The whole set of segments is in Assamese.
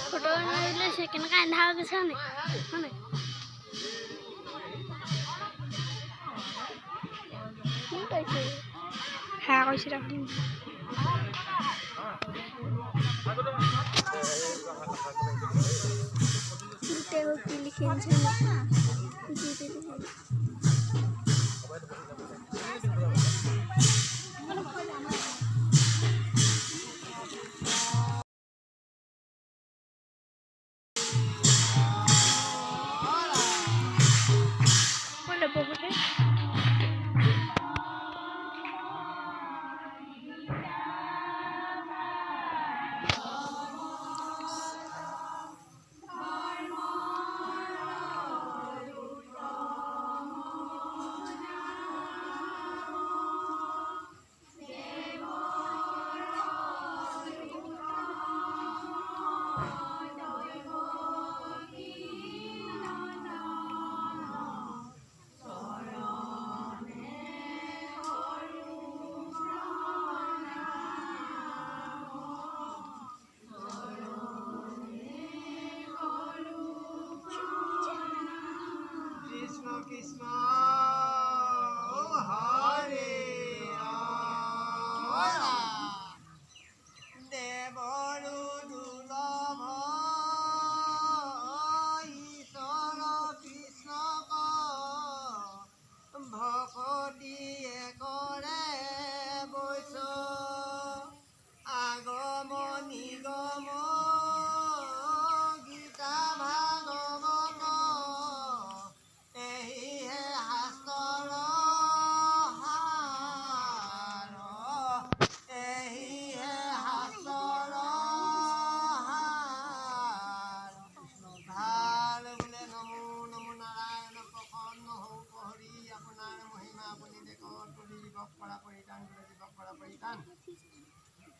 फोटो ले सेकंड का अंधा के सामने हां হ্যাঁ কইছি রাখুন তেও কি লিখেছে জি জি বলে বলে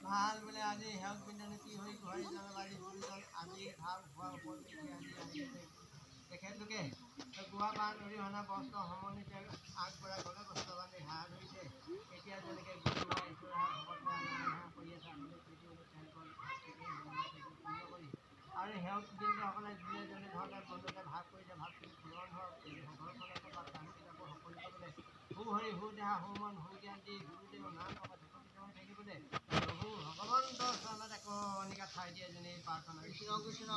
ভাল বলে আজি হেল্প বিন্দনে কি হৈ ঘৰি জলবায়ু পৰিজন আজি ভাল খোৱা ওপৰত আজি তেখেতলোকে গুৱা বান অৰিহণা বস্ত্ৰ সমন্বিত আগবঢ়াই গলে বস্ত্ৰ বান্ধি হাত ধৰিছে এতিয়া যেনেকৈ গুৰুৱা ঈশ্বৰ কৰি আছে আৰু হেল্প বিন্দসকলে যিয়ে যেনে ধৰণে বন্ধুতে ভাগ কৰিছে ভাগখিনি পূৰণ হওক ঘৰখনকে বা কামবিলাকো সকলো কৰিবলৈ সু হৰি সু দেহা সু মন সু জ্ঞান দি গুৰুদেৱ নাম কথা থাকিবলৈ প্ৰভু ভগৱন্ত চৰণত একো অনিকা ঠাই দিয়ে যেনে প্ৰাৰ্থনা কৃষ্ণ কৃষ্ণ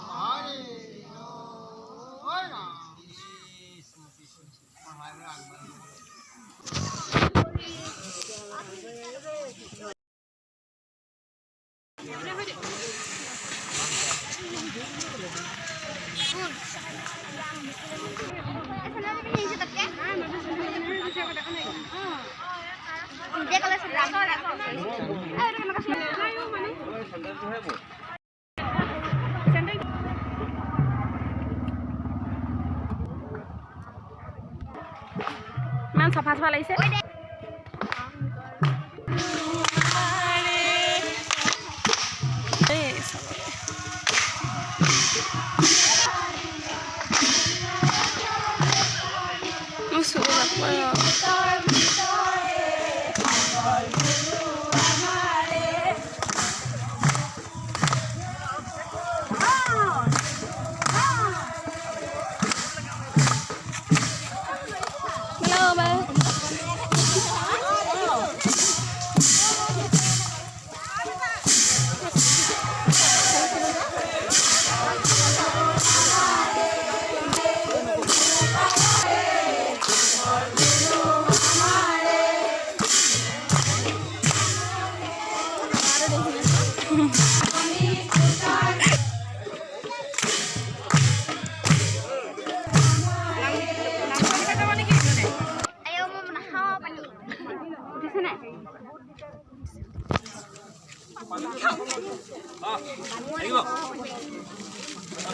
হৰে কৃষ্ণ ইমান চাফা চাফা লাগিছে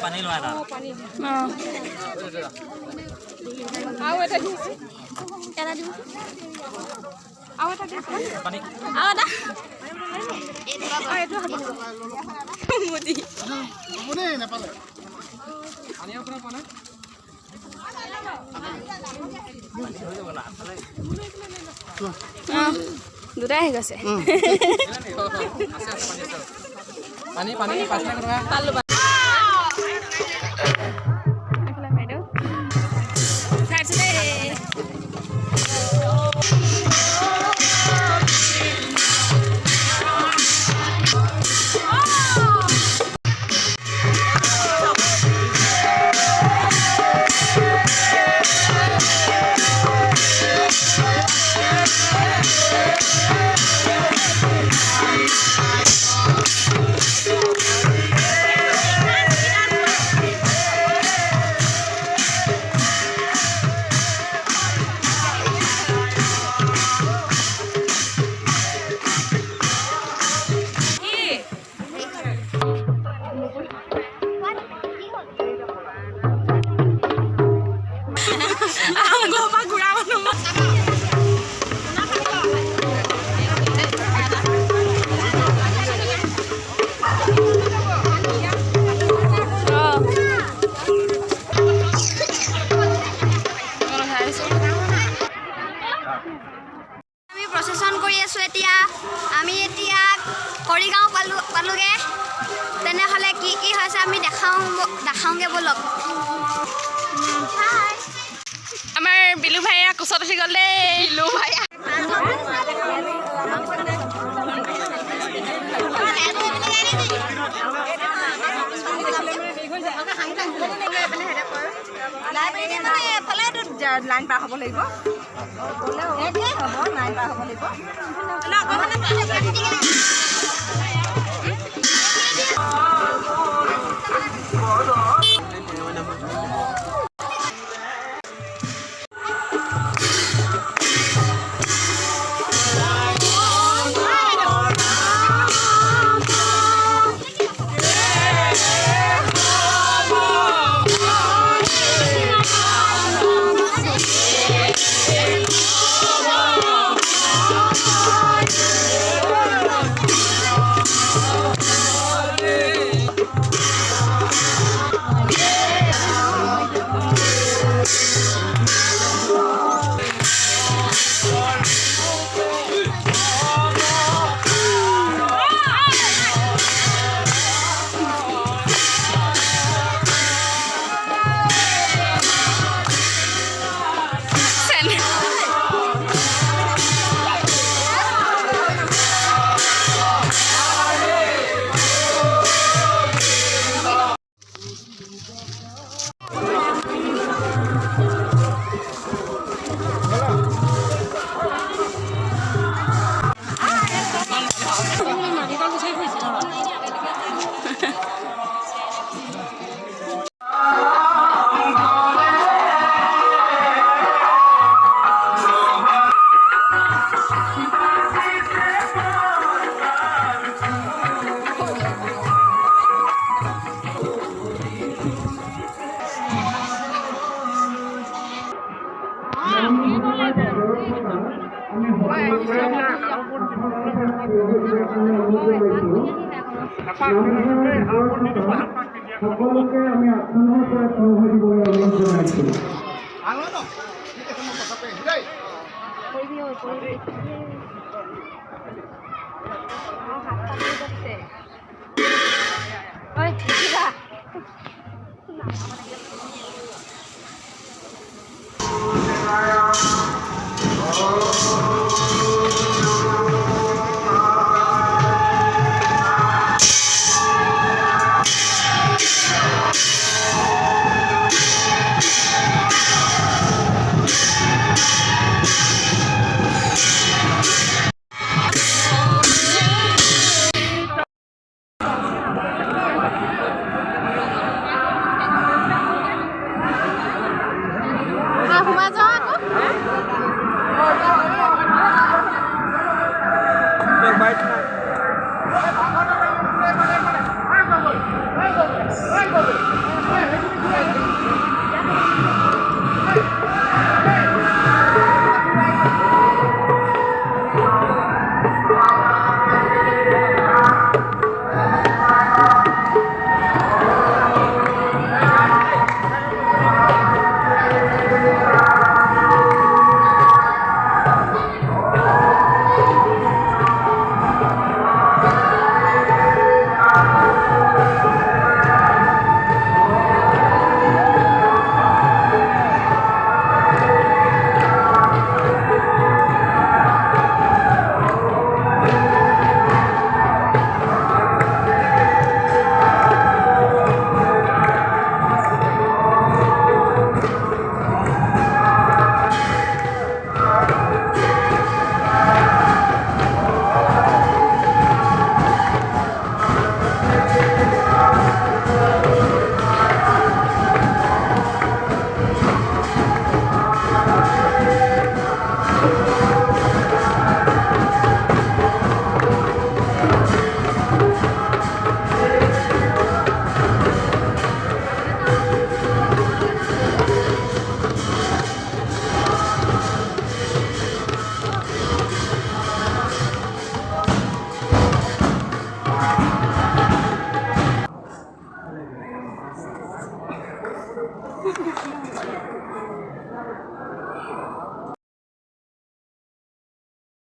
পানী লোৱা এটা আৰু এটা দিছে এটা দিব আৰু এটা দিছে পানী আৰু এটা এইটো হ'ব মুদি কোনে নাপালে পানী আপোনাৰ পানী দুটাই আহি গৈছে পানী পানী 5 লাখ টকা পালো প্ৰচেছন কৰি আছো এতিয়া আমি এতিয়া কৰিগাঁও পালোগে তেনেহ'লে কি কি হৈছে আমি দেখাওঁগে বলক আমাৰ বিলু ভাইয়া কোচত উঠি গ'ল দেই বিলু ভাইয়া লাইন পাৰ হ'ব লাগিব লাইন পাৰ হ'ব লাগিব সকলোকে আমি আসনৰ পৰা থিয় হৈ দিবলৈ অনুৰোধ জনাইছোঁ।